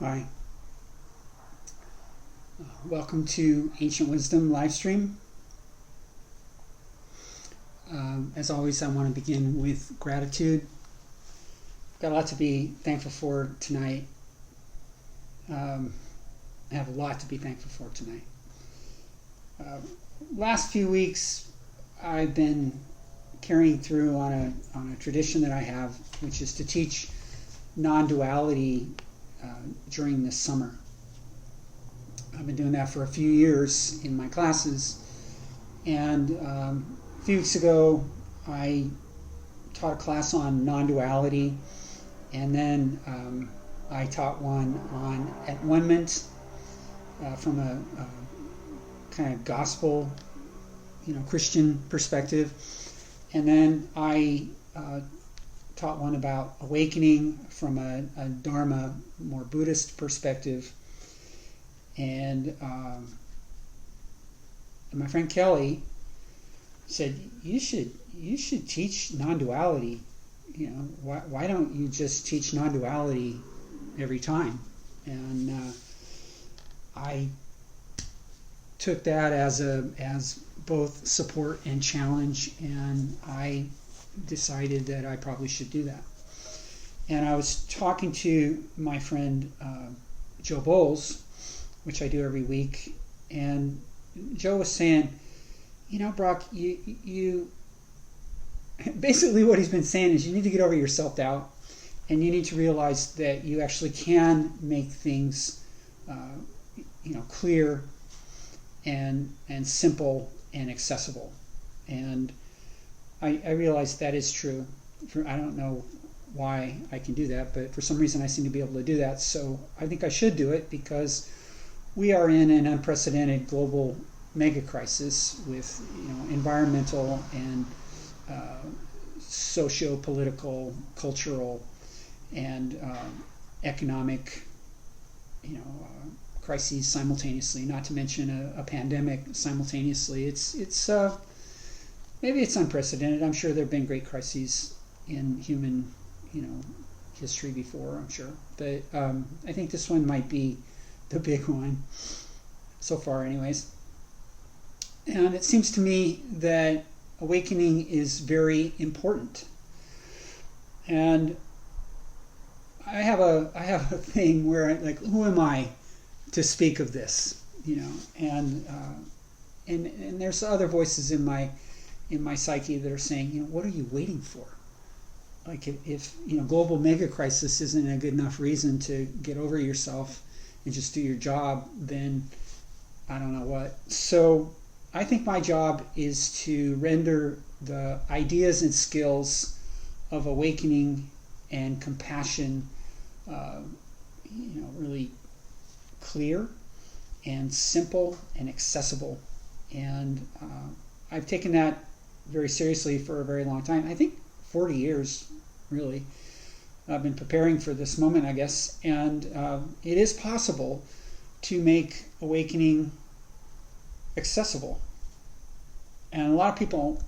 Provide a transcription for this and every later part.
Hi. Welcome to Ancient Wisdom live stream. As always, I want to begin with gratitude. Got a lot to be thankful for tonight. I have a lot to be thankful for tonight. Last few weeks, I've been carrying through on a tradition that I have, which is to teach non-duality during the summer. I've been doing that for a few years in my classes, and a few weeks ago I taught a class on non-duality, and then I taught one on at-one-ment from a kind of gospel, Christian perspective, and then I taught one about awakening from a Dharma, more Buddhist perspective. And my friend Kelly said, you should teach non-duality. Why don't you just teach non-duality every time? And I took that as both support and challenge, and I decided that I probably should do that. And I was talking to my friend Joe Bowles, which I do every week, and Joe was saying, Brock, you basically what he's been saying is you need to get over your self-doubt, and you need to realize that you actually can make things clear and simple and accessible. And I realize that is true. I don't know why I can do that, but for some reason I seem to be able to do that. So I think I should do it, because we are in an unprecedented global mega crisis with environmental and socio-political, cultural, and economic crises simultaneously. Not to mention a pandemic simultaneously. It's maybe it's unprecedented. I'm sure there have been great crises in human history before, I'm sure, but I think this one might be the big one so far, anyways. And it seems to me that awakening is very important. And I have a thing where who am I to speak of this? And there's other voices in my psyche that are saying, what are you waiting for? Like if global mega crisis isn't a good enough reason to get over yourself and just do your job, then I don't know what. So I think my job is to render the ideas and skills of awakening and compassion really clear and simple and accessible. And I've taken that very seriously for a very long time. I think 40 years, really. I've been preparing for this moment, I guess, and it is possible to make awakening accessible. And a lot of people,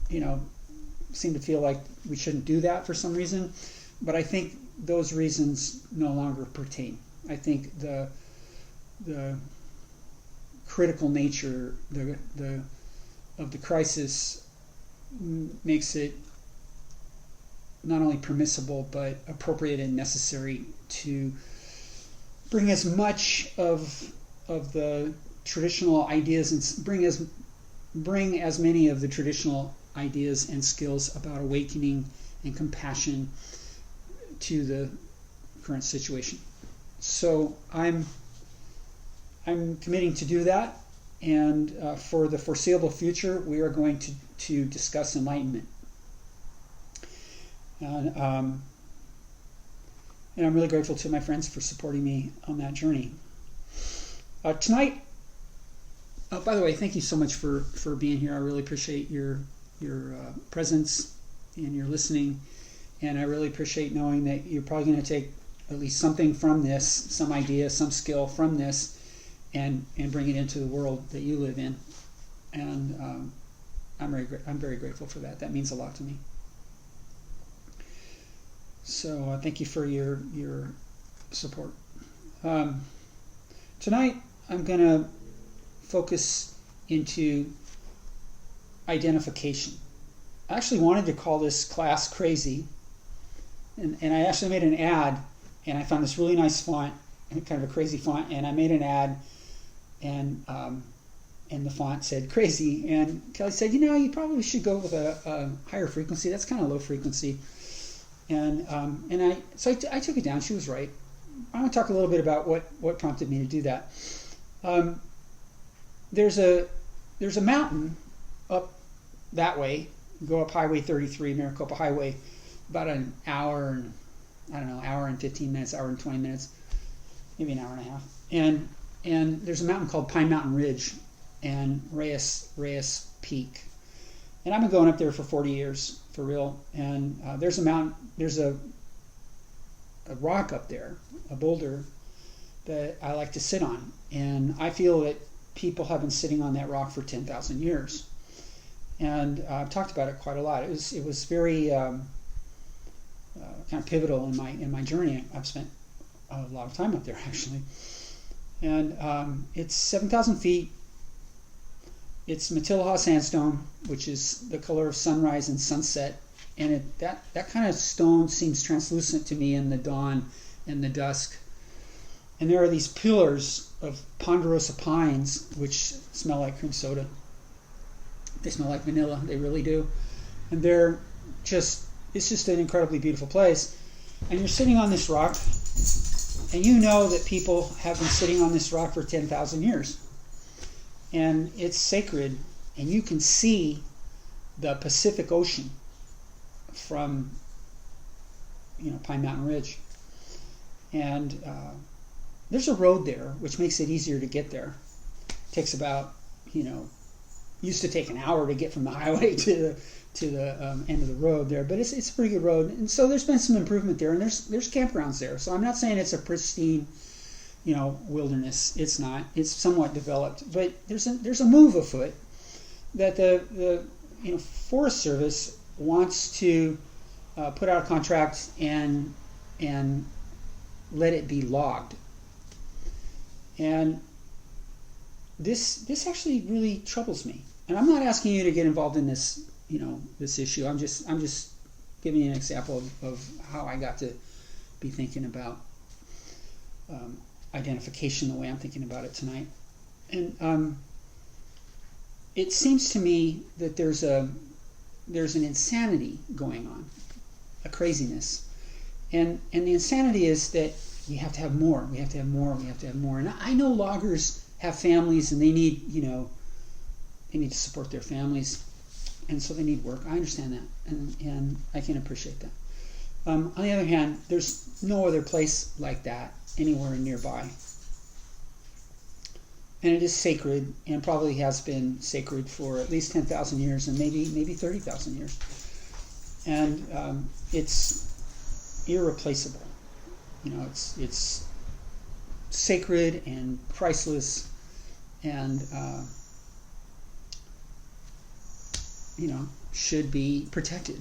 seem to feel like we shouldn't do that for some reason, but I think those reasons no longer pertain. I think the critical nature of the crisis makes it not only permissible but appropriate and necessary to bring as much of the traditional ideas and bring as many of the traditional ideas and skills about awakening and compassion to the current situation. So I'm committing to do that, and for the foreseeable future, we are going to discuss enlightenment. And I'm really grateful to my friends for supporting me on that journey. Tonight, by the way, thank you so much for being here. I really appreciate your presence and your listening, and I really appreciate knowing that you're probably going to take at least something from this, some idea, some skill from this, and bring it into the world that you live in. And I'm very grateful for that. That means a lot to me. So thank you for your support. Um, Tonight I'm going to focus into identification. I actually wanted to call this class Crazy, and I actually made an ad, and I found this really nice font, kind of a crazy font, and I made an ad, and the font said Crazy, and Kelly said, you probably should go with a higher frequency. That's kind of low frequency, and I took it down. She was right. I want to talk a little bit about what prompted me to do that. There's a mountain up that way. You go up Highway 33, Maricopa Highway, about an hour and 15 minutes, hour and 20 minutes, maybe an hour and a half. And there's a mountain called Pine Mountain Ridge and Reyes Peak. And I've been going up there for 40 years, for real. And there's a rock up there, a boulder, that I like to sit on. And I feel that people have been sitting on that rock for 10,000 years. And I've talked about it quite a lot. It was very kind of pivotal in my journey. I've spent a lot of time up there, actually. And it's 7,000 feet. It's Matilaha sandstone, which is the color of sunrise and sunset. And that kind of stone seems translucent to me in the dawn and the dusk. And there are these pillars of ponderosa pines, which smell like cream soda. They smell like vanilla, they really do. And it's just an incredibly beautiful place. And you're sitting on this rock, and you know that people have been sitting on this rock for 10,000 years. And it's sacred, and you can see the Pacific Ocean from Pine Mountain Ridge. And there's a road there, which makes it easier to get there. It takes about, used to take an hour to get from the highway to the end of the road there, but it's a pretty good road. And so there's been some improvement there, and there's campgrounds there. So I'm not saying it's a pristine, wilderness. It's not. It's somewhat developed, but there's a move afoot that the Forest Service wants to put out a contract and let it be logged. And this actually really troubles me. And I'm not asking you to get involved in this, this issue. I'm just giving you an example of how I got to be thinking about identification the way I'm thinking about it tonight. And it seems to me that there's an insanity going on, a craziness. And the insanity is that we have to have more. We have to have more. We have to have more. And I know loggers have families, and they need, they need to support their families, and so they need work. I understand that, and I can appreciate that. On the other hand, there's no other place like that anywhere nearby. And it is sacred, and probably has been sacred for at least 10,000 years, and maybe 30,000 years. And it's irreplaceable. It's sacred and priceless, and should be protected.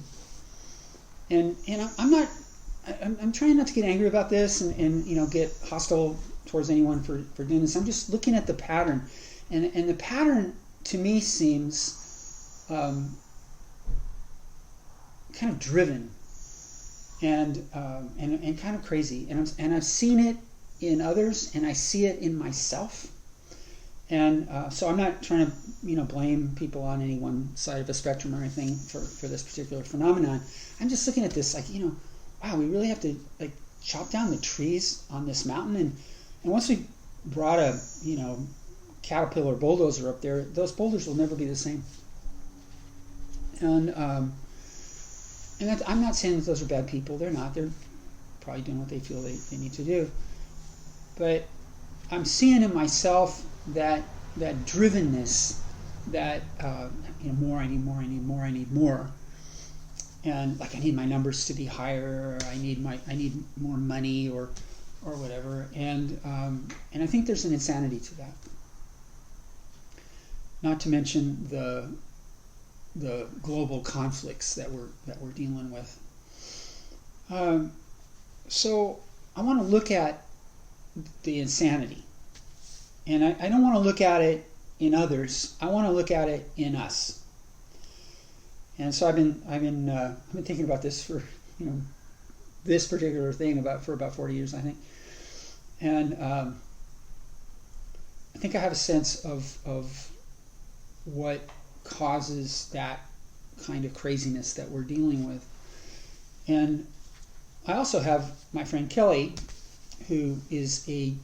And I'm trying not to get angry about this and get hostile towards anyone for doing this. I'm just looking at the pattern, and the pattern to me seems kind of driven and kind of crazy, and I've seen it in others, and I see it in myself. And so I'm not trying to blame people on any one side of the spectrum or anything for this particular phenomenon. I'm just looking at this like, wow, we really have to chop down the trees on this mountain, and once we brought a Caterpillar bulldozer up there, those boulders will never be the same. And I'm not saying that those are bad people. They're not. They're probably doing what they feel they need to do. But I'm seeing in myself that drivenness, that more, I need more, I need more, I need more, and I need my numbers to be higher, or I need more money, or whatever, and I think there's an insanity to that. Not to mention the global conflicts that we're dealing with. So I want to look at the insanity. And I don't want to look at it in others. I want to look at it in us. And so I've been thinking about this for, this particular thing for about 40 years, I think. And I think I have a sense of what causes that kind of craziness that we're dealing with. And I also have my friend Kelly, who is a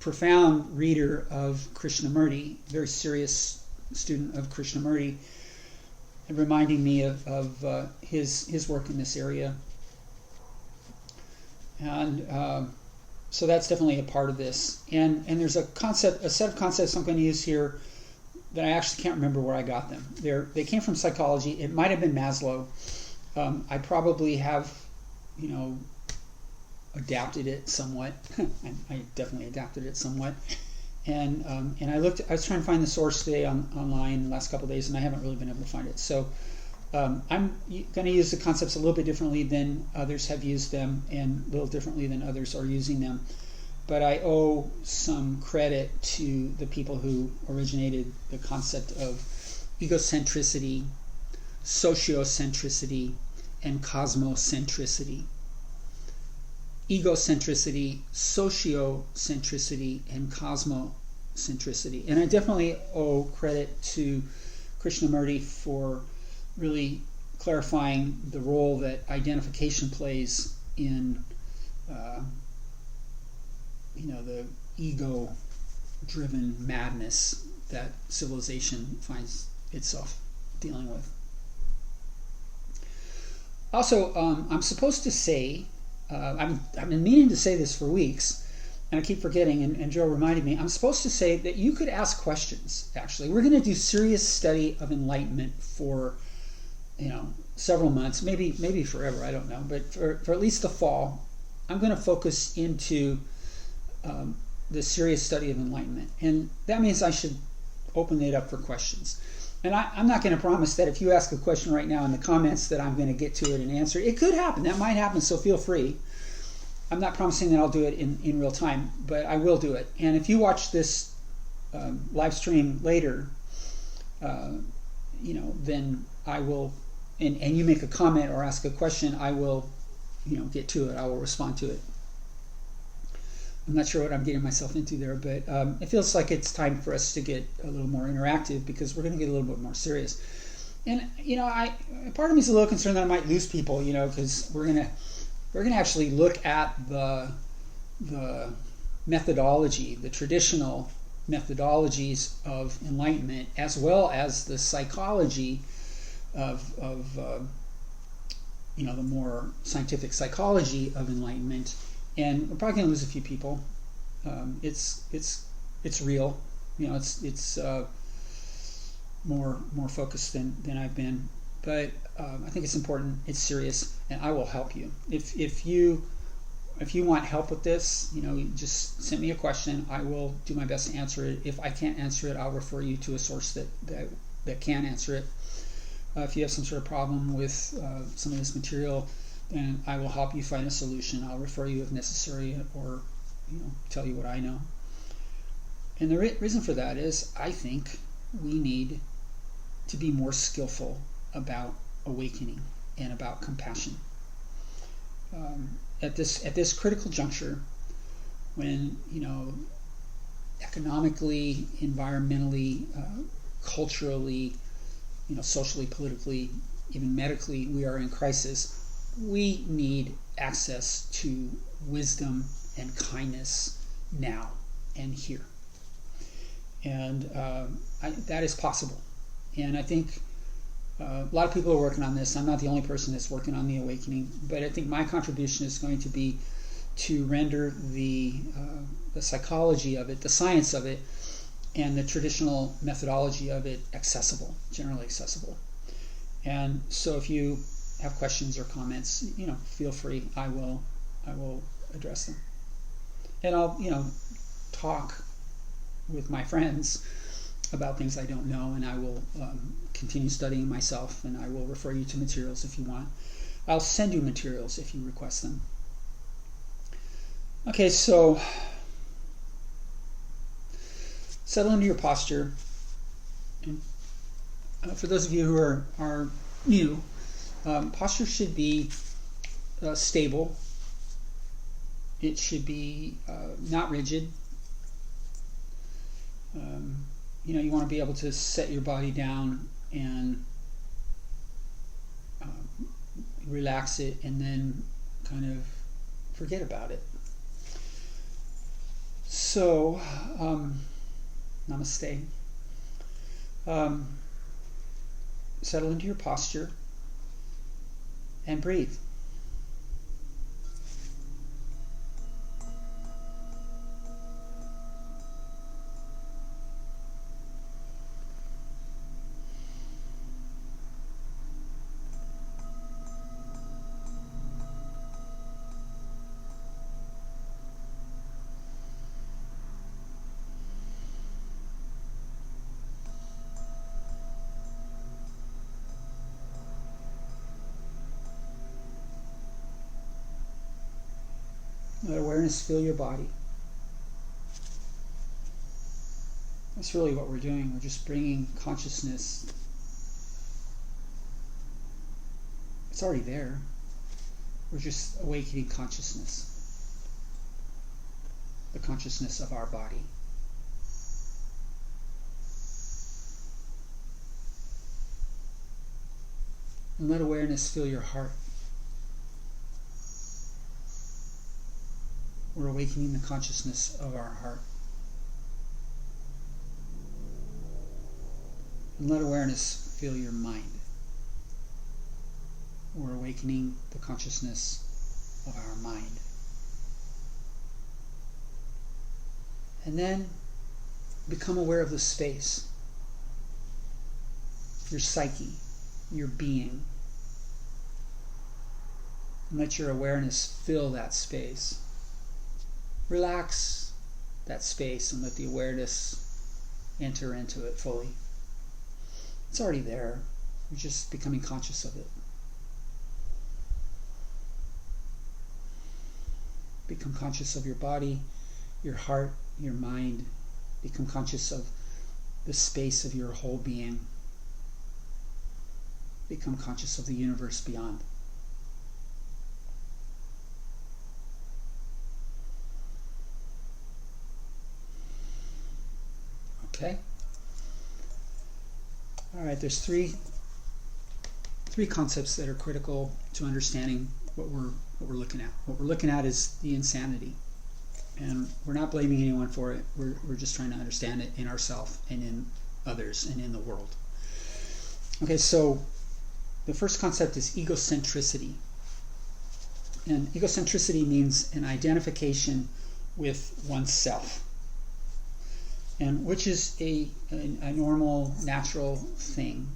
profound reader of Krishnamurti, very serious student of Krishnamurti, and reminding me of his work in this area. And so that's definitely a part of this. And there's a set of concepts I'm going to use here that I actually can't remember where I got them. They came from psychology. It might have been Maslow. I probably have, adapted it somewhat. I definitely adapted it somewhat. And I was trying to find the source today online the last couple of days, and I haven't really been able to find it. So I'm going to use the concepts a little bit differently than others have used them, and a little differently than others are using them. But I owe some credit to the people who originated the concept of egocentricity, sociocentricity, and cosmocentricity. Egocentricity, sociocentricity, and cosmocentricity. And I definitely owe credit to Krishnamurti for really clarifying the role that identification plays in the ego-driven madness that civilization finds itself dealing with. Also, I'm supposed to say, I've been meaning to say this for weeks, and I keep forgetting, and Joe reminded me, I'm supposed to say that you could ask questions, actually. We're going to do serious study of enlightenment for, several months, maybe forever, I don't know, but for at least the fall, I'm going to focus into the serious study of enlightenment. And that means I should open it up for questions. And I'm not going to promise that if you ask a question right now in the comments that I'm going to get to it and answer it. It could happen. That might happen, so feel free. I'm not promising that I'll do it in real time, but I will do it. And if you watch this live stream later, then I will, and you make a comment or ask a question, I will, get to it. I will respond to it. I'm not sure what I'm getting myself into there, but it feels like it's time for us to get a little more interactive because we're going to get a little bit more serious. And part of me is a little concerned that I might lose people, because we're gonna actually look at the methodology, the traditional methodologies of enlightenment, as well as the psychology of the more scientific psychology of enlightenment. And we're probably going to lose a few people. It's real, it's more focused than I've been. But I think it's important. It's serious, and I will help you. If you want help with this, you just send me a question. I will do my best to answer it. If I can't answer it, I'll refer you to a source that can answer it. If you have some sort of problem with some of this material, then I will help you find a solution. I'll refer you if necessary, or tell you what I know. And the reason for that is I think we need to be more skillful about awakening and about compassion. At this critical juncture, when economically, environmentally, culturally, socially, politically, even medically, we are in crisis. We need access to wisdom and kindness now and here. And that is possible. And I think a lot of people are working on this. I'm not the only person that's working on the awakening, but I think my contribution is going to be to render the psychology of it, the science of it, and the traditional methodology of it accessible, generally accessible. And so if you have questions or comments, feel free. I will address them. And I'll, talk with my friends about things I don't know, and I will continue studying myself, and I will refer you to materials if you want. I'll send you materials if you request them. Okay, so settle into your posture. And for those of you who are new, posture should be stable. It should be not rigid. You want to be able to set your body down and relax it, and then kind of forget about it. So, namaste. Settle into your posture and breathe. Let awareness fill your body. That's really what we're doing. We're just bringing consciousness. It's already there. We're just awakening consciousness. The consciousness of our body. And let awareness fill your heart. We're awakening the consciousness of our heart. And let awareness fill your mind. We're awakening the consciousness of our mind. And then become aware of the space, your psyche, your being. And let your awareness fill that space. Relax that space and let the awareness enter into it fully. It's already there. You're just becoming conscious of it. Become conscious of your body, your heart, your mind. Become conscious of the space of your whole being. Become conscious of the universe beyond. Okay. All right. There's three concepts that are critical to understanding what we're looking at. What we're looking at is the insanity, and we're not blaming anyone for it. We're just trying to understand it in ourselves and in others and in the world. Okay. So the first concept is egocentricity, and egocentricity means an identification with oneself. And which is a normal, natural thing,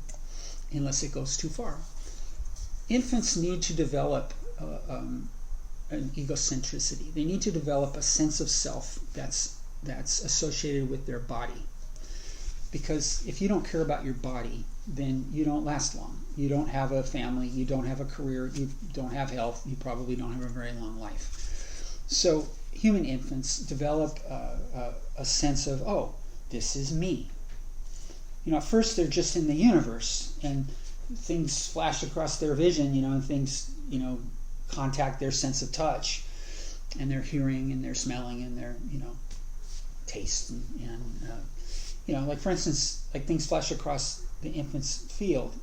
unless it goes too far. Infants need to develop an egocentricity. They need to develop a sense of self that's associated with their body. Because if you don't care about your body, then you don't last long. You don't have a family, you don't have a career, you don't have health, you probably don't have a very long life. So human infants develop a sense of, oh, this is me. At first they're just in the universe, and things flash across their vision, and things, contact their sense of touch, and their hearing, and their smelling, and their, taste, and like for instance, like things flash across the infant's field,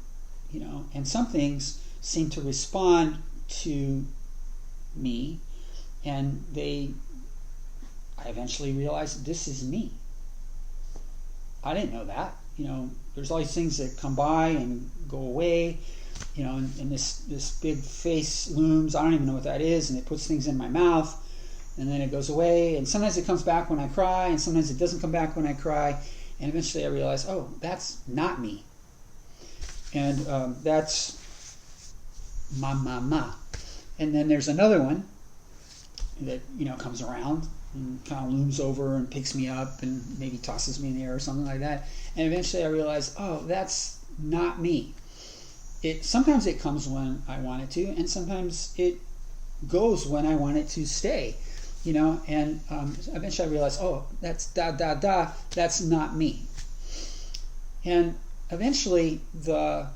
and some things seem to respond to me, and I eventually realized this is me. I didn't know that. There's all these things that come by and go away, and this big face looms. I don't even know what that is, and it puts things in my mouth, and then it goes away, and sometimes it comes back when I cry, and sometimes it doesn't come back when I cry, and eventually I realize, oh, that's not me. And that's ma. And then there's another one that comes around and kind of looms over and picks me up and maybe tosses me in the air or something like that. And eventually I realize, oh, that's not me. Sometimes it comes when I want it to, and sometimes it goes when I want it to stay. and eventually I realized, oh, that's that's not me. And eventually the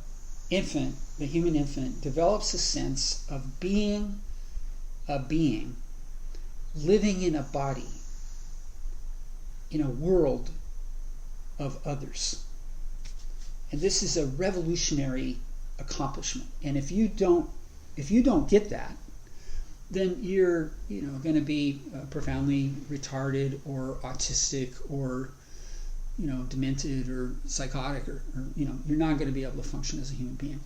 human infant, develops a sense of being a being, living in a body, in a world of others. And this is a revolutionary accomplishment. And if you don't get that, then you're going to be profoundly retarded or autistic or demented or psychotic, or you're not going to be able to function as a human being.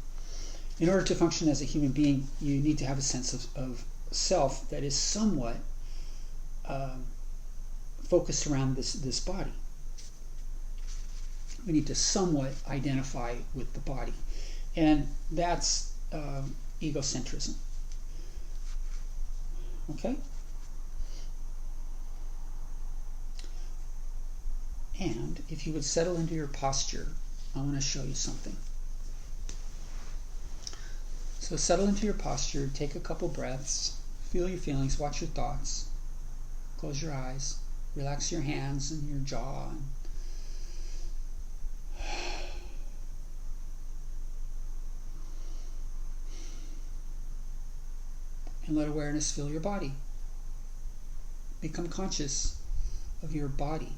In order to function as a human being, you need to have a sense of self that is somewhat focused around this body. We need to somewhat identify with the body, and that's egocentrism. Okay? And if you would settle into your posture, I want to show you something. So settle into your posture, take a couple breaths, feel your feelings, watch your thoughts, close your eyes, relax your hands and your jaw, and let awareness fill your body. Become conscious of your body.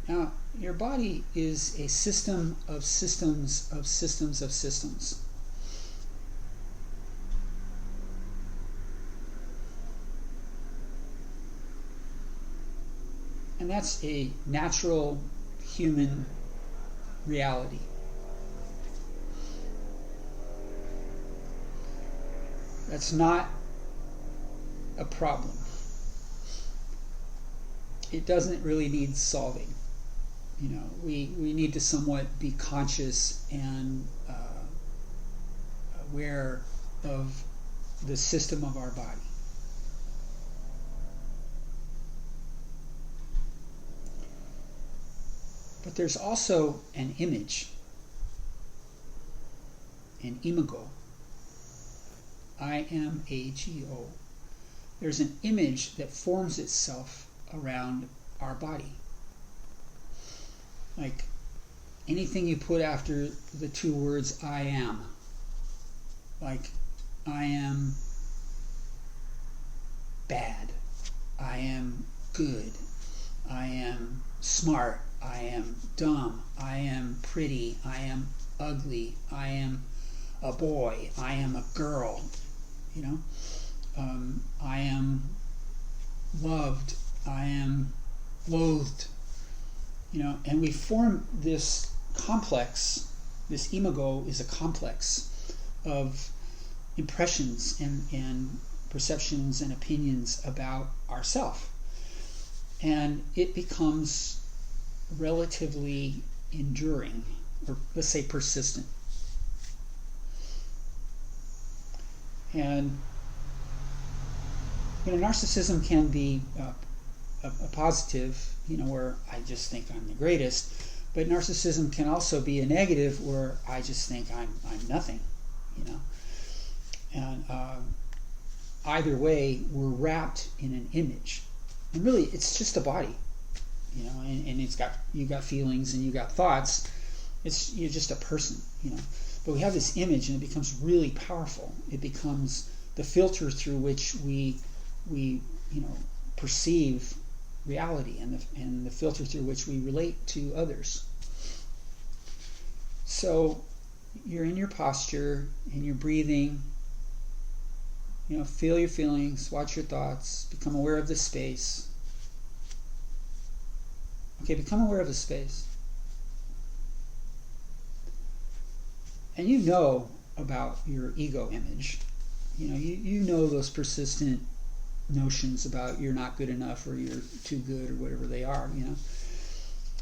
Now, your body is a system of systems of systems of systems. And that's a natural human reality. That's not a problem. It doesn't really need solving. We need to somewhat be conscious and aware of the system of our body. But there's also an image, an imago, I-M-A-G-O. There's an image that forms itself around our body. Like anything you put after the two words I am. Like I am bad. I am good. I am smart. I am dumb. I am pretty. I am ugly. I am a boy. I am a girl. I am loved. I am loathed. And we form this complex. This imago is a complex of impressions and perceptions and opinions about ourself. And it becomes relatively enduring, or let's say persistent. And narcissism can be a positive, where I just think I'm the greatest, but narcissism can also be a negative, where I just think I'm nothing, And either way, we're wrapped in an image, and really, it's just a body, and you got feelings and you got thoughts. You're just a person, But we have this image, and it becomes really powerful. It becomes the filter through which we perceive reality, and the filter through which we relate to others. So you're in your posture and you're breathing. Feel your feelings, watch your thoughts, become aware of the space. Okay, become aware of the space. And you know about your ego image. You know those persistent notions about you're not good enough or you're too good or whatever they are, And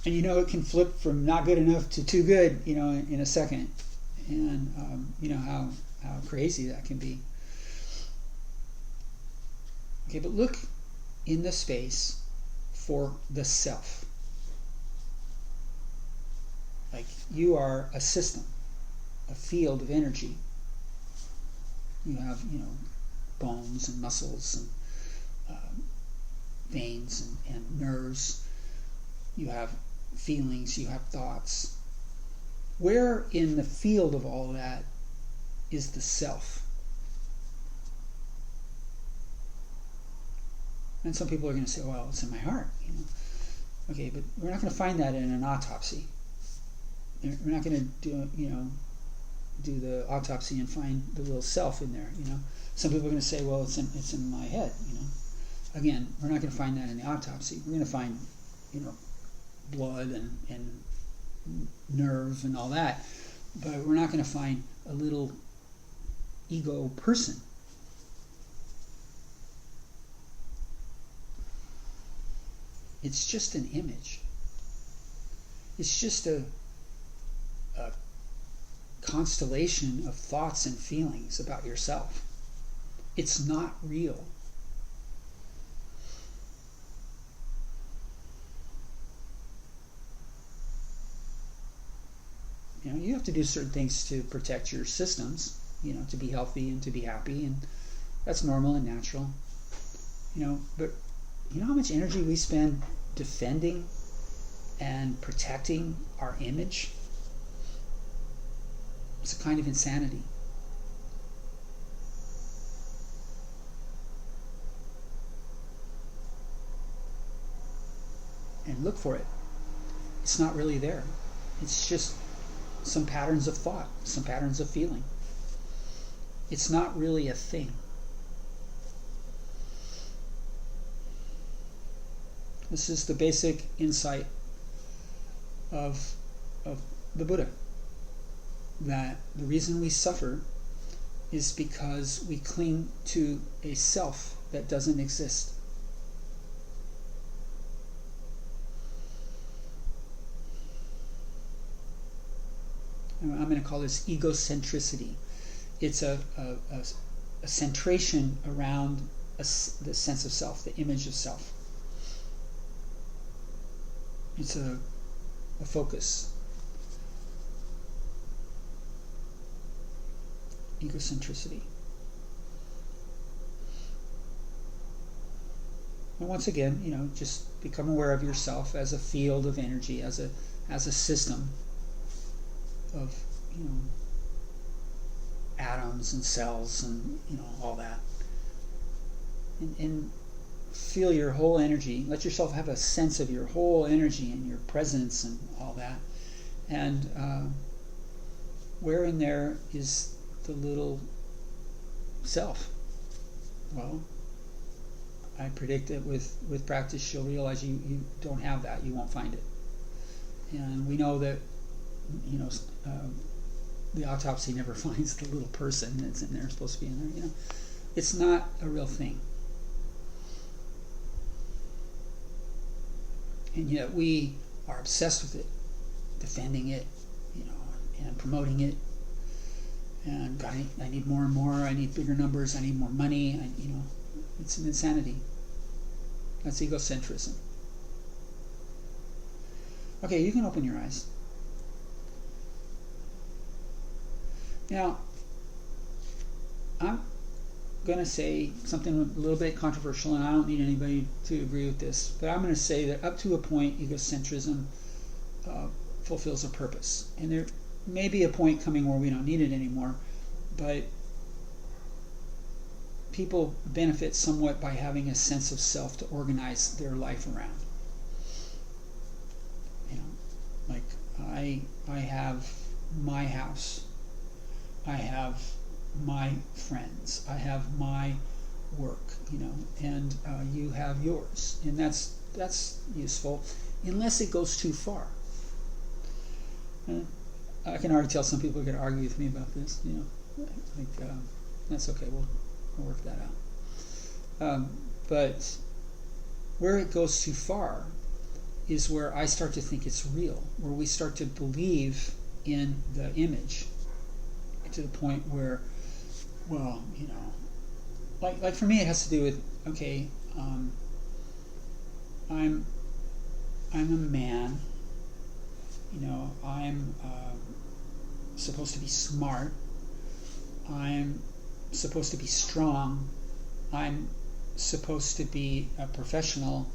it can flip from not good enough to too good, in a second. And how crazy that can be. Okay, but look in the space for the self. Like you are a system. a field of energy. You have, bones and muscles and veins and nerves. You have feelings, you have thoughts. Where in the field of all that is the self? And some people are going to say, well, it's in my heart. Okay, but we're not going to find that in an autopsy. We're not going to do the autopsy and find the little self in there. Some people are going to say, well, it's in my head. Again, we're not going to find that in the autopsy. We're going to find blood and nerve and all that, but we're not going to find a little ego person. It's just an image. It's just a constellation of thoughts and feelings about yourself. It's not real. You have to do certain things to protect your systems, to be healthy and to be happy, and that's normal and natural. But you know how much energy we spend defending and protecting our image? It's a kind of insanity. And look for it. It's not really there. It's just some patterns of thought, some patterns of feeling. It's not really a thing. This is the basic insight of the Buddha, that the reason we suffer is because we cling to a self that doesn't exist. I'm going to call this egocentricity. It's a centration around the sense of self, the image of self. It's a focus. Egocentricity. And once again, just become aware of yourself as a field of energy, as a system of atoms and cells and all that, and feel your whole energy. Let yourself have a sense of your whole energy and your presence and all that, and where in there is the little self? Well, I predict that with practice you'll realize you don't have that. You won't find it. And we know that the autopsy never finds the little person that's in there, supposed to be in there. It's not a real thing. And yet we are obsessed with it, defending it, and promoting it. And God, I need more and more. I need bigger numbers. I need more money. It's an insanity. That's egocentrism. Okay, you can open your eyes. Now, I'm going to say something a little bit controversial, and I don't need anybody to agree with this, but I'm going to say that up to a point, egocentrism fulfills a purpose. And there may be a point coming where we don't need it anymore, but people benefit somewhat by having a sense of self to organize their life around. Like I have my house. I have my friends. I have my work, and you have yours, and that's useful, unless it goes too far. I can already tell some people are going to argue with me about this. That's okay. We'll work that out. But where it goes too far is where I start to think it's real, where we start to believe in the image, to the point where, like for me, it has to do with, okay, I'm a man, I'm supposed to be smart. I'm supposed to be strong. I'm supposed to be a professional,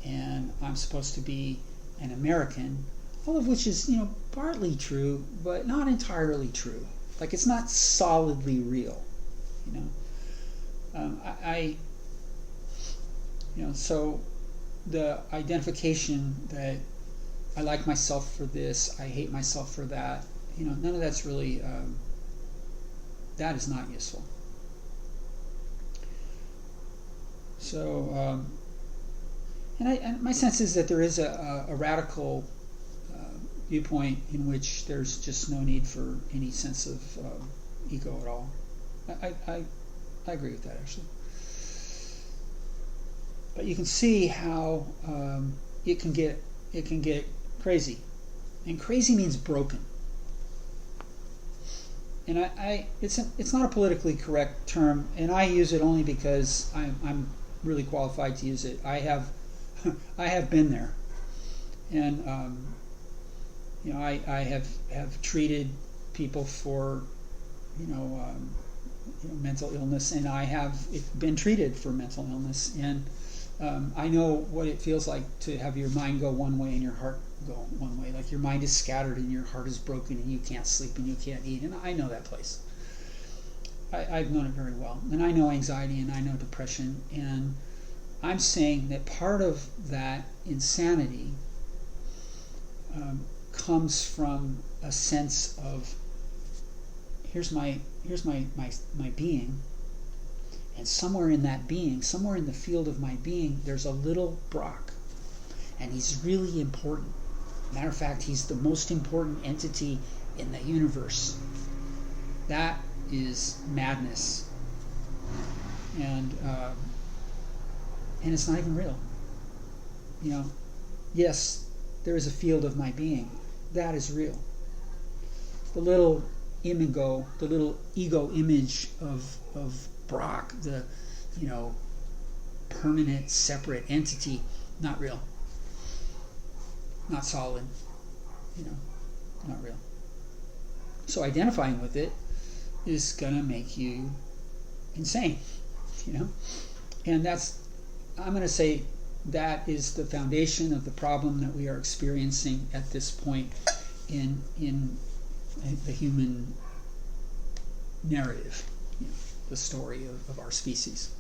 and I'm supposed to be an American. All of which is, partly true, but not entirely true. Like, it's not solidly real, So the identification that I like myself for this, I hate myself for that, none of that's really, that is not useful. So, and my sense is that there is a radical viewpoint in which there's just no need for any sense of ego at all. I agree with that, actually. But you can see how it can get crazy, and crazy means broken. And it's not a politically correct term, and I use it only because I'm really qualified to use it. I have been there, and I have treated people for mental illness, and I have been treated for mental illness, and I know what it feels like to have your mind go one way and your heart go one way. Like, your mind is scattered and your heart is broken and you can't sleep and you can't eat. And I know that place. I've known it very well. And I know anxiety and I know depression. And I'm saying that part of that insanity comes from a sense of, here's my being. And somewhere in that being, somewhere in the field of my being, there's a little Brock. And he's really important. Matter of fact, he's the most important entity in the universe. That is madness. And it's not even real. Yes, there is a field of my being. That is real. The little imago, the little ego image of Brock, the permanent separate entity, not real, not solid, not real. So identifying with it is gonna make you insane, and I'm gonna say that is the foundation of the problem that we are experiencing at this point in the human narrative. The story of our species.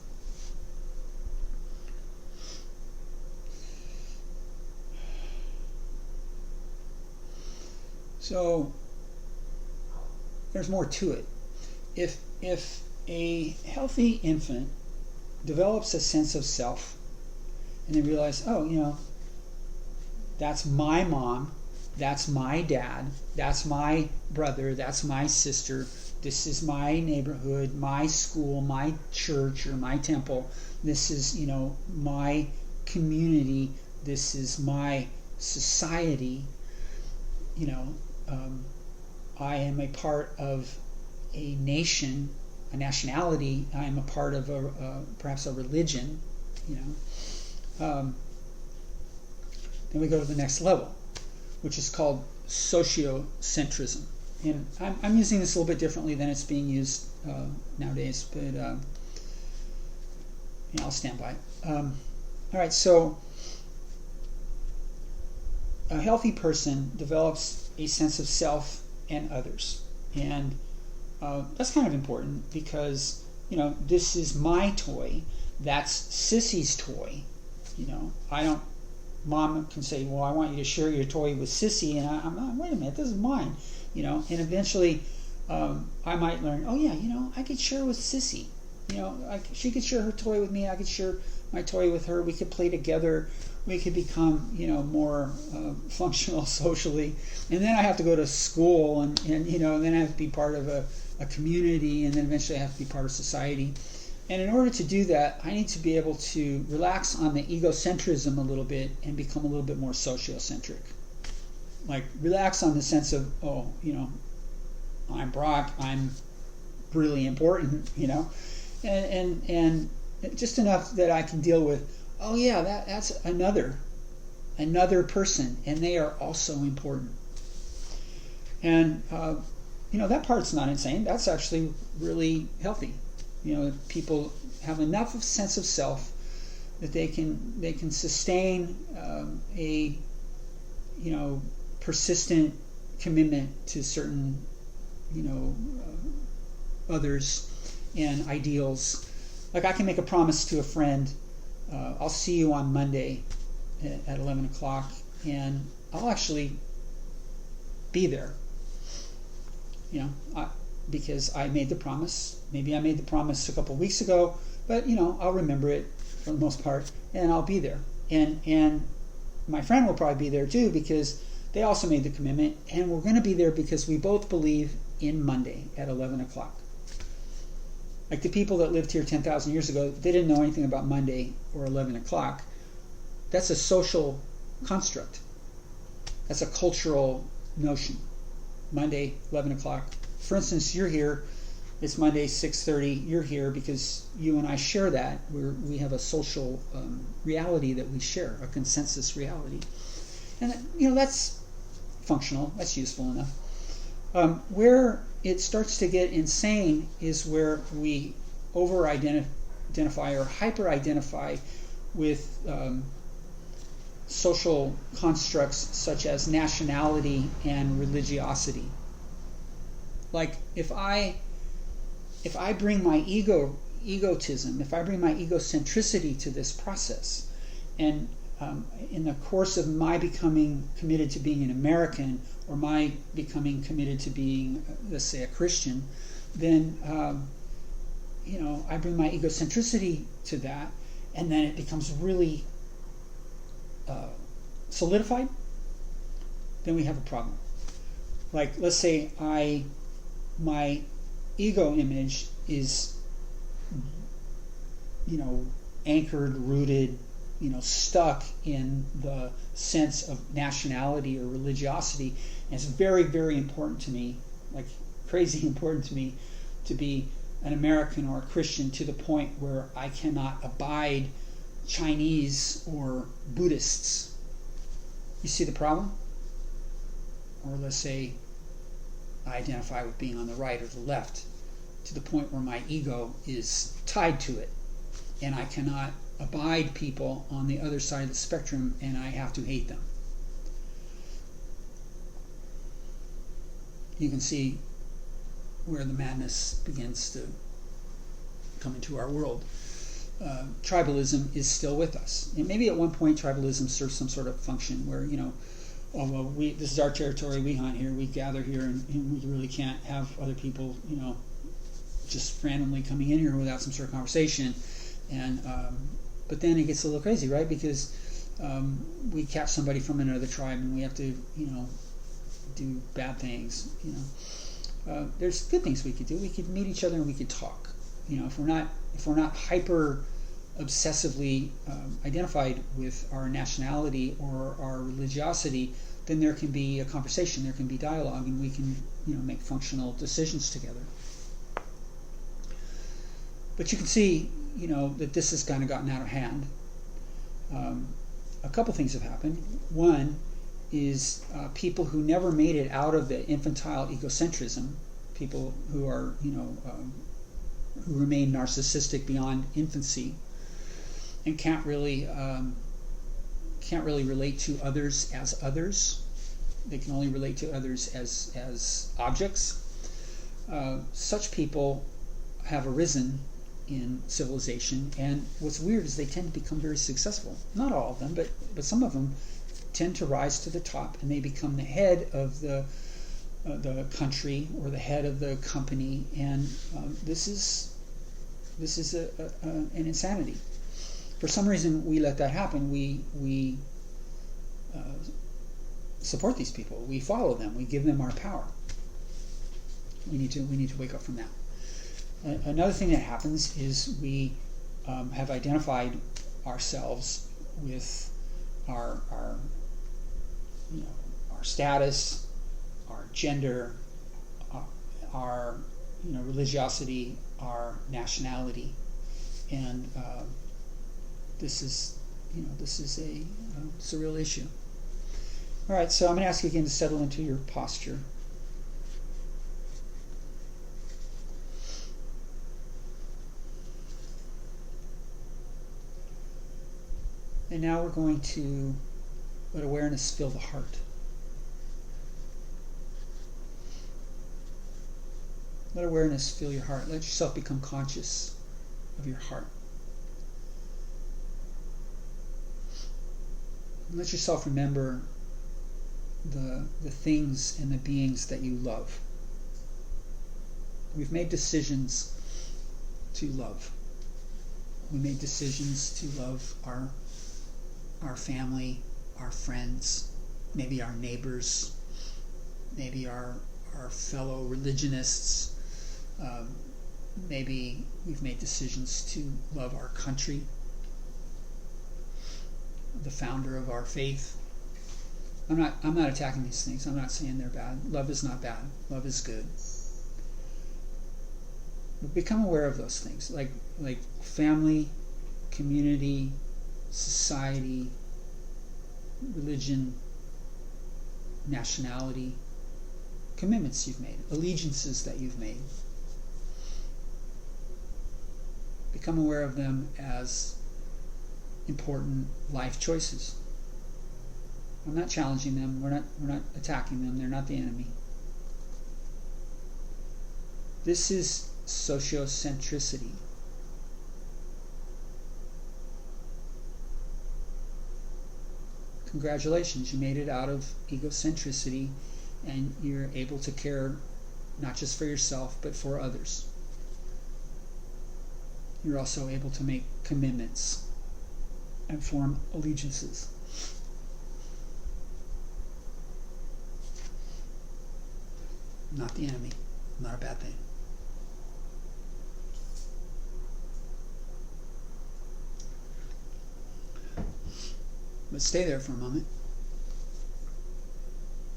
So there's more to it. If a healthy infant develops a sense of self and they realize, that's my mom, that's my dad, that's my brother, that's my sister, this is my neighborhood, my school, my church, or my temple. This is, my community. This is my society. I am a part of a nation, a nationality. I am a part of perhaps a religion. Then we go to the next level, which is called sociocentrism. And I'm using this a little bit differently than it's being used nowadays, but I'll stand by it. All right, so a healthy person develops a sense of self and others. And that's kind of important because, this is my toy, that's Sissy's toy. Mom can say, well, I want you to share your toy with Sissy, and I'm wait a minute, this is mine. And eventually I might learn, I could share with Sissy. She could share her toy with me, I could share my toy with her, we could play together, we could become, more functional socially. And then I have to go to school, and then I have to be part of a community, and then eventually I have to be part of society. And in order to do that, I need to be able to relax on the egocentrism a little bit and become a little bit more sociocentric. Like, relax on the sense of, I'm Brock, I'm really important, and just enough that I can deal with, that's another person, and they are also important. And that part's not insane. That's actually really healthy. People have enough of sense of self that they can sustain a persistent commitment to certain others and ideals. Like I can make a promise to a friend, I'll see you on Monday at 11 o'clock, and I'll actually be there. Because I made the promise. Maybe I made the promise a couple of weeks ago, but I'll remember it for the most part, and I'll be there. And my friend will probably be there too, because they also made the commitment, and we're going to be there because we both believe in Monday at 11 o'clock. Like the people that lived here 10,000 years ago, they didn't know anything about Monday or 11 o'clock. That's a social construct. That's a cultural notion. Monday, 11 o'clock. For instance, you're here. It's Monday, 6:30. You're here because you and I share that. We have a social reality that we share, a consensus reality. And that's functional. That's useful enough. Where it starts to get insane is where we over-identify or hyper-identify with social constructs such as nationality and religiosity. Like if I bring my egotism, if I bring my egocentricity to this process, and in the course of my becoming committed to being an American, or my becoming committed to being, let's say, a Christian, then I bring my egocentricity to that, and then it becomes really solidified. Then we have a problem. Like, let's say my ego image is, anchored, rooted, stuck in the sense of nationality or religiosity. And it's very, very important to me, like crazy important to me, to be an American or a Christian, to the point where I cannot abide Chinese or Buddhists. You see the problem? Or let's say I identify with being on the right or the left, to the point where my ego is tied to it, and I cannot abide people on the other side of the spectrum, and I have to hate them. You can see where the madness begins to come into our world. Tribalism is still with us. And maybe at one point tribalism serves some sort of function where, this is our territory, we hunt here, we gather here, and we really can't have other people, just randomly coming in here without some sort of conversation. And but then it gets a little crazy, right? Because we catch somebody from another tribe and we have to, do bad things. There's good things we could do. We could meet each other and we could talk. If we're not hyper obsessively identified with our nationality or our religiosity, then there can be a conversation, there can be dialogue, and we can make functional decisions together. But you can see that this has kind of gotten out of hand. A couple things have happened. One is people who never made it out of the infantile egocentrism, people who are who remain narcissistic beyond infancy, and can't really relate to others as others. They can only relate to others as objects. Such people have arisen in civilization, and what's weird is they tend to become very successful. Not all of them, but some of them tend to rise to the top, and they become the head of the country or the head of the company, and this is an insanity. For some reason, we let that happen. We support these people. We follow them. We give them our power. We need to wake up from that. Another thing that happens is we have identified ourselves with our status, our gender, our religiosity, our nationality, and this is a real issue. All right, so I'm going to ask you again to settle into your posture. And now we're going to let awareness fill the heart. Let awareness fill your heart. Let yourself become conscious of your heart. And let yourself remember the things and the beings that you love. We've made decisions to love. We made decisions to love our family, our friends, maybe our neighbors, maybe our fellow religionists. Maybe we've made decisions to love our country, the founder of our faith. I'm not attacking these things. I'm not saying they're bad. Love is not bad. Love is good. But become aware of those things, like family, community, society, religion, nationality, commitments you've made, allegiances that you've made. Become aware of them as important life choices. I'm not challenging them. We're not attacking them. They're not the enemy. This is sociocentricity. Congratulations, you made it out of egocentricity, and you're able to care not just for yourself, but for others. You're also able to make commitments and form allegiances. Not the enemy, not a bad thing. But stay there for a moment.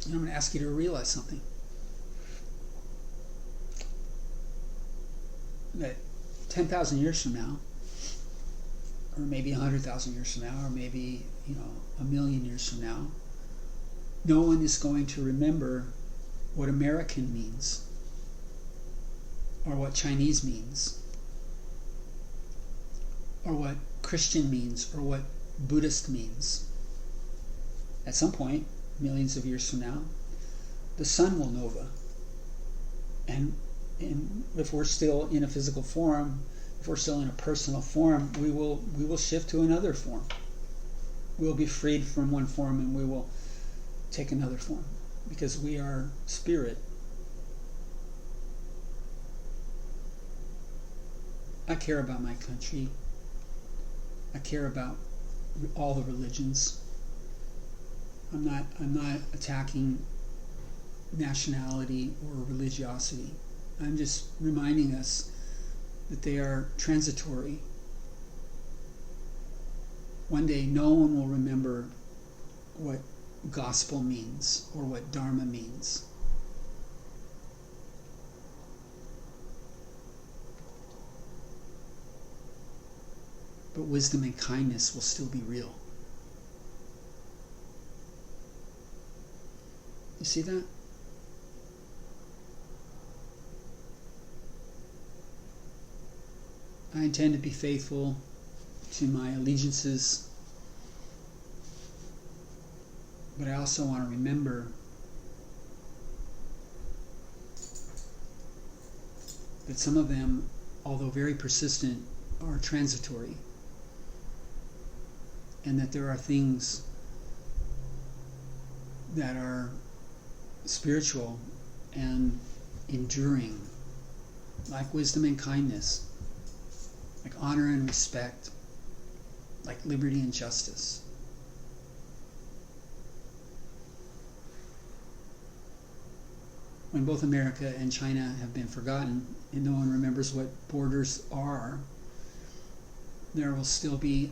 And I'm going to ask you to realize something. That 10,000 years from now, or maybe 100,000 years from now, or maybe, 1,000,000 years from now, no one is going to remember what American means, or what Chinese means, or what Christian means, or what Buddhist means. At some point, millions of years from now, the sun will nova. And if we're still in a physical form, if we're still in a personal form, we will shift to another form. We'll be freed from one form and we will take another form, because we are spirit. I care about my country. I care about all the religions. I'm not attacking nationality or religiosity. I'm just reminding us that they are transitory. One day no one will remember what gospel means or what dharma means. But wisdom and kindness will still be real. You see that? I intend to be faithful to my allegiances, but I also want to remember that some of them, although very persistent, are transitory, and that there are things that are spiritual and enduring, like wisdom and kindness, like honor and respect, like liberty and justice. When both America and China have been forgotten and no one remembers what borders are, there will still be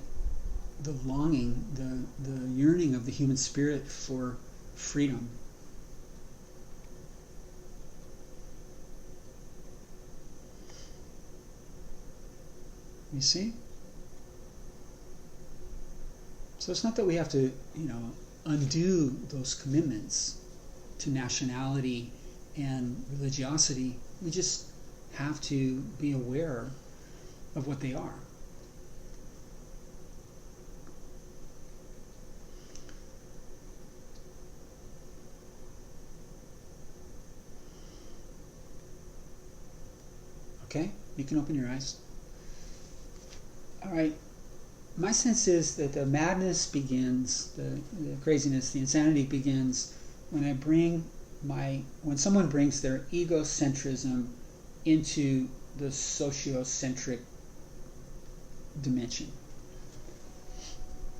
the longing, the yearning of the human spirit for freedom. You see? So it's not that we have to, undo those commitments to nationality and religiosity. We just have to be aware of what they are. Okay? You can open your eyes. All right. My sense is that the madness begins, the craziness, the insanity begins when someone brings their egocentrism into the sociocentric dimension,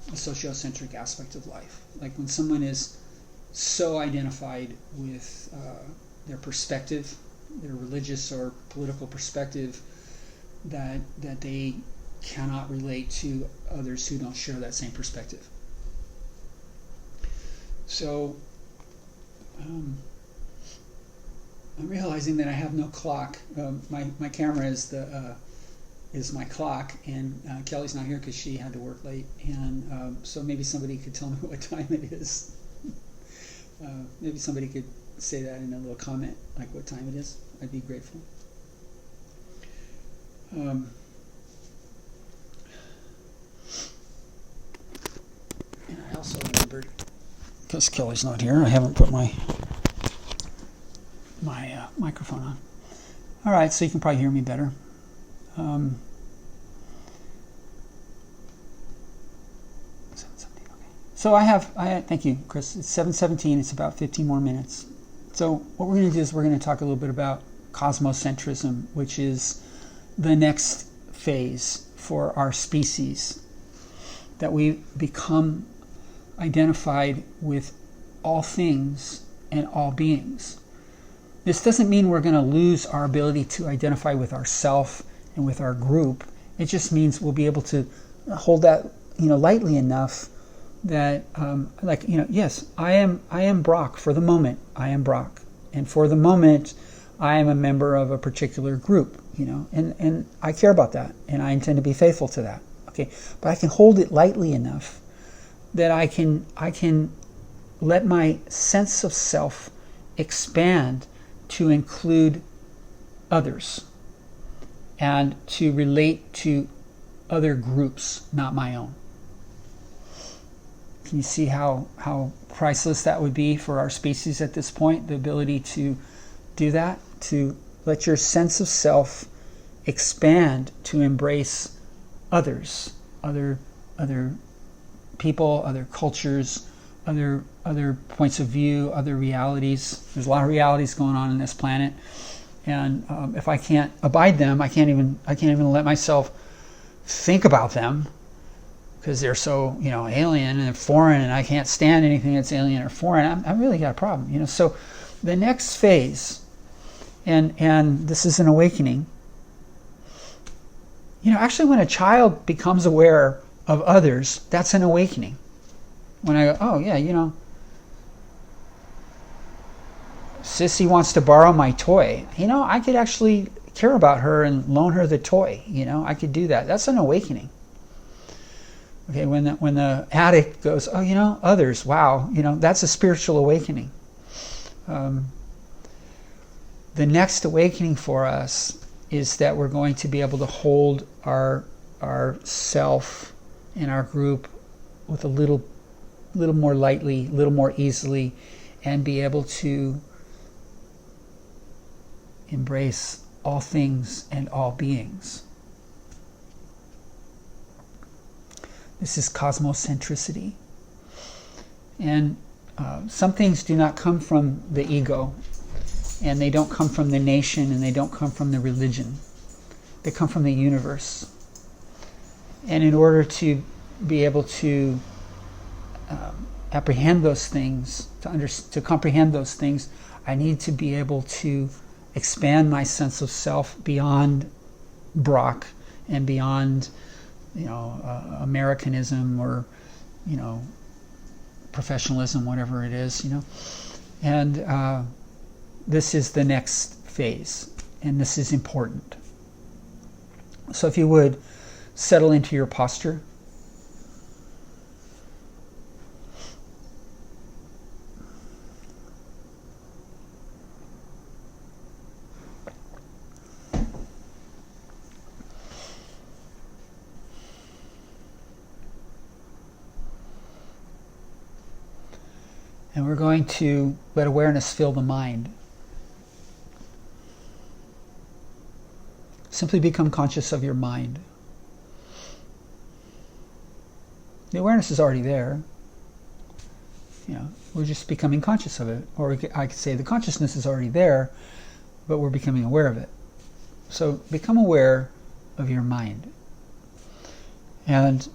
the sociocentric aspect of life. Like when someone is so identified with their perspective, their religious or political perspective, that they cannot relate to others who don't share that same perspective. So I'm realizing that I have no clock. My camera is my clock, and Kelly's not here because she had to work late, and so maybe somebody could tell me what time it is. Maybe somebody could say that in a little comment, like what time it is. I'd be grateful. And I also remembered, because Kelly's not here, I haven't put my microphone on. All right, so you can probably hear me better. So I have, thank you, Chris. It's 7:17. It's about 15 more minutes. So what we're going to do is we're going to talk a little bit about cosmocentrism, which is the next phase for our species, that we become identified with all things and all beings. This doesn't mean we're going to lose our ability to identify with ourself and with our group. It just means we'll be able to hold that, lightly enough that, yes, I am Brock for the moment. I am Brock, and for the moment, I am a member of a particular group. And I care about that, and I intend to be faithful to that. Okay, but I can hold it lightly enough that I can let my sense of self expand to include others and to relate to other groups, not my own. Can you see how priceless that would be for our species at this point? The ability to do that, to let your sense of self expand to embrace others, other people, other cultures, other points of view, other realities. There's a lot of realities going on this planet, and if I can't abide them, I can't even let myself think about them, because they're so alien and foreign, and I can't stand anything that's alien or foreign. I really got a problem. So the next phase, and this is an awakening. Actually, when a child becomes aware of others, that's an awakening. When I go, oh yeah, Sissy wants to borrow my toy. I could actually care about her and loan her the toy. I could do that. That's an awakening. Okay, when the addict goes, oh, others, wow, that's a spiritual awakening. The next awakening for us is that we're going to be able to hold our self and our group with a little more lightly, a little more easily, and be able to embrace all things and all beings. This is cosmocentricity. And some things do not come from the ego, and they don't come from the nation, and they don't come from the religion. They come from the universe. And in order to be able to apprehend those things, to comprehend those things, I need to be able to expand my sense of self beyond Brock and beyond Americanism or professionalism, whatever it is, and this is the next phase, and this is important. So if you would settle into your posture. And we're going to let awareness fill the mind. Simply become conscious of your mind. The awareness is already there. We're just becoming conscious of it. Or I could say the consciousness is already there, but we're becoming aware of it. So become aware of your mind. And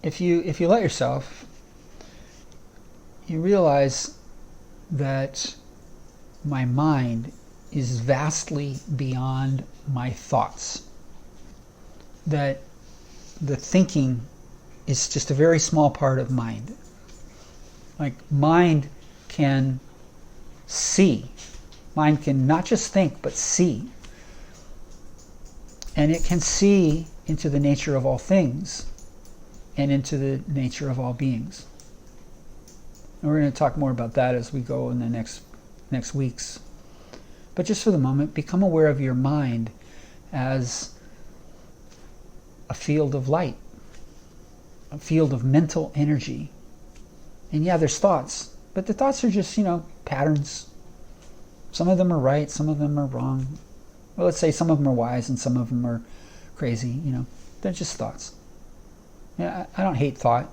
if you let yourself, you realize that my mind is vastly beyond my thoughts. That the thinking is just a very small part of mind. Like mind can see. Mind can not just think, but see. And it can see into the nature of all things and into the nature of all beings. And we're going to talk more about that as we go in the next weeks. But just for the moment, become aware of your mind as a field of light, a field of mental energy. And yeah, there's thoughts, but the thoughts are just, patterns. Some of them are right, some of them are wrong. Well, let's say some of them are wise and some of them are crazy, They're just thoughts. Yeah, I don't hate thought.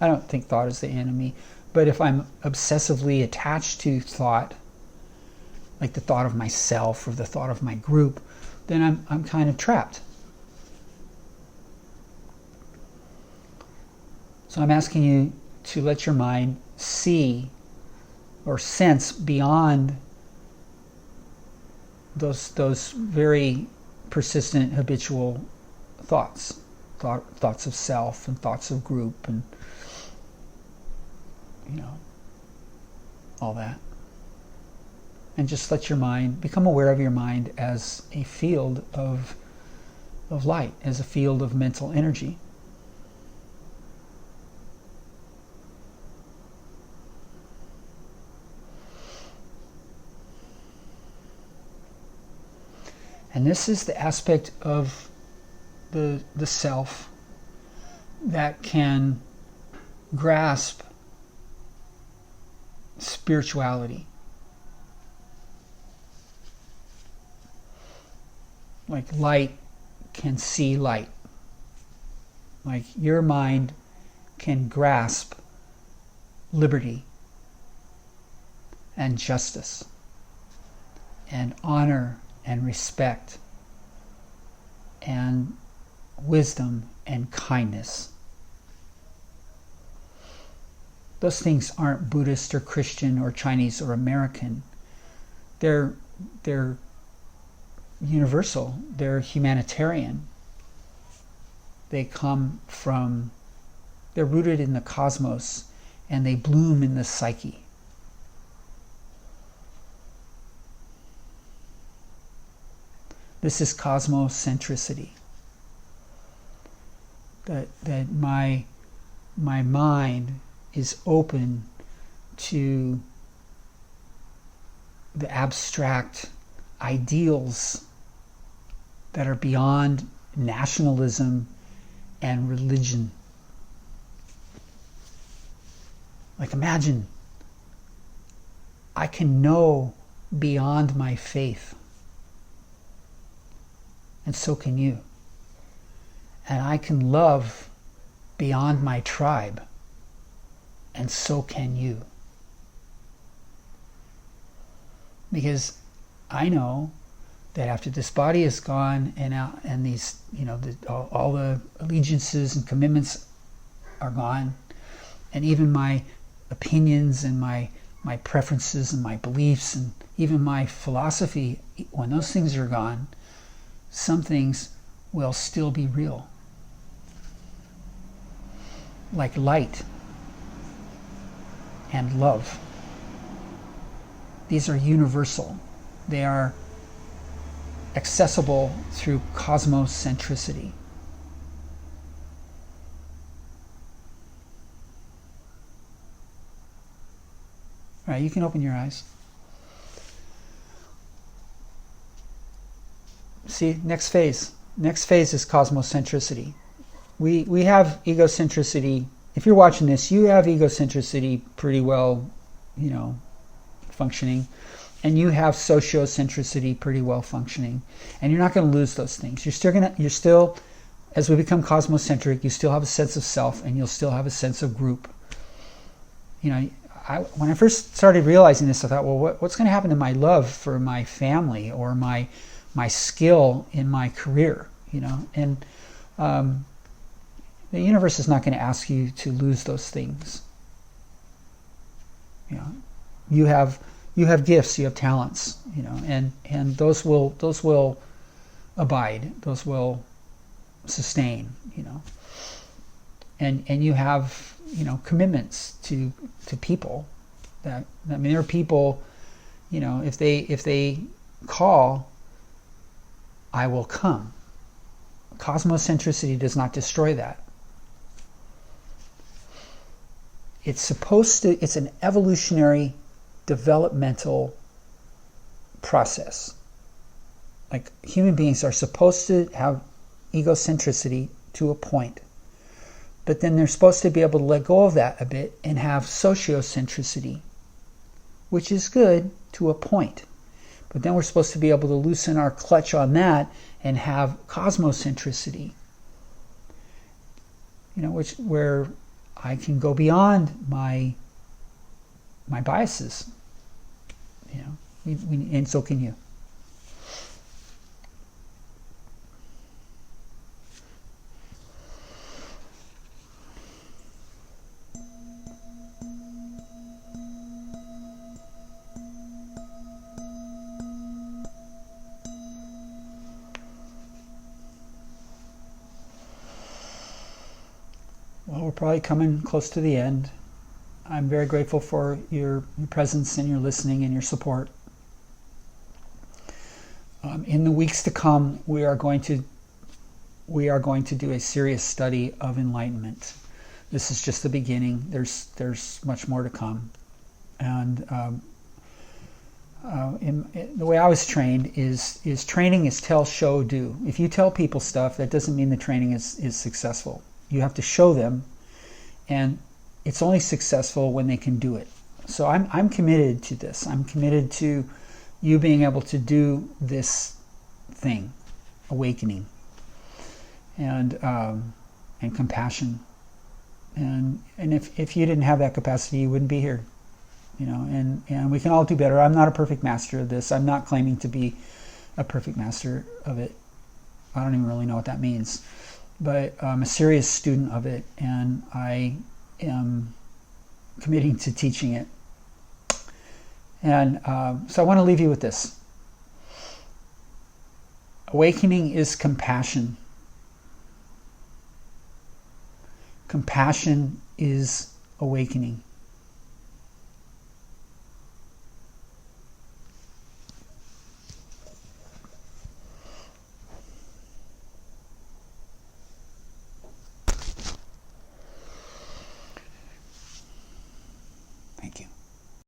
I don't think thought is the enemy. But if I'm obsessively attached to thought, like the thought of myself or the thought of my group, then I'm kind of trapped. So I'm asking you to let your mind see or sense beyond those very persistent habitual thoughts of self and thoughts of group and all that. And just let your mind become aware of your mind as a field of light, as a field of mental energy. And this is the aspect of the self that can grasp spirituality. Like light can see light. Like your mind can grasp liberty and justice and honor and respect and wisdom and kindness. Those things aren't Buddhist or Christian or Chinese or American. They're universal. They're humanitarian. They're rooted in the cosmos and they bloom in the psyche. This is cosmocentricity. That my mind is open to the abstract ideals that are beyond nationalism and religion. Like imagine, I can know beyond my faith. And so can you. And I can love beyond my tribe. And so can you. Because I know that after this body is gone and these, all the allegiances and commitments are gone, and even my opinions and my preferences and my beliefs and even my philosophy, when those things are gone, some things will still be real. Like light and love. These are universal. They are accessible through cosmocentricity. All right, you can open your eyes. See, next phase. Next phase is cosmocentricity. We have egocentricity. If you're watching this, you have egocentricity pretty well, functioning. and you have sociocentricity pretty well functioning, and you're not going to lose those things. You're still, as we become cosmocentric, you still have a sense of self, and you'll still have a sense of group. When I first started realizing this, I thought, well, what's going to happen to my love for my family or my skill in my career? And the universe is not going to ask you to lose those things. You have gifts, you have talents, and those will abide, those will sustain, and you have commitments to people that, there are people, if they call, I will come. Cosmocentricity does not destroy that. It's an evolutionary developmental process. Like, human beings are supposed to have egocentricity to a point, but then they're supposed to be able to let go of that a bit and have sociocentricity, which is good to a point. But then we're supposed to be able to loosen our clutch on that and have cosmocentricity, where I can go beyond my biases, and so can you. Well, we're probably coming close to the end. I'm very grateful for your presence and your listening and your support. In the weeks to come, we are going to do a serious study of enlightenment. This is just the beginning. There's much more to come. And the way I was trained is training is tell, show, do. If you tell people stuff, that doesn't mean the training is successful. You have to show them, and it's only successful when they can do it. So I'm committed to this. I'm committed to you being able to do this thing, awakening, and compassion. And if you didn't have that capacity, you wouldn't be here. And we can all do better. I'm not a perfect master of this. I'm not claiming to be a perfect master of it. I don't even really know what that means. But I'm a serious student of it, and I am committing to teaching it. And so I want to leave you with this. Awakening is compassion. Compassion is awakening.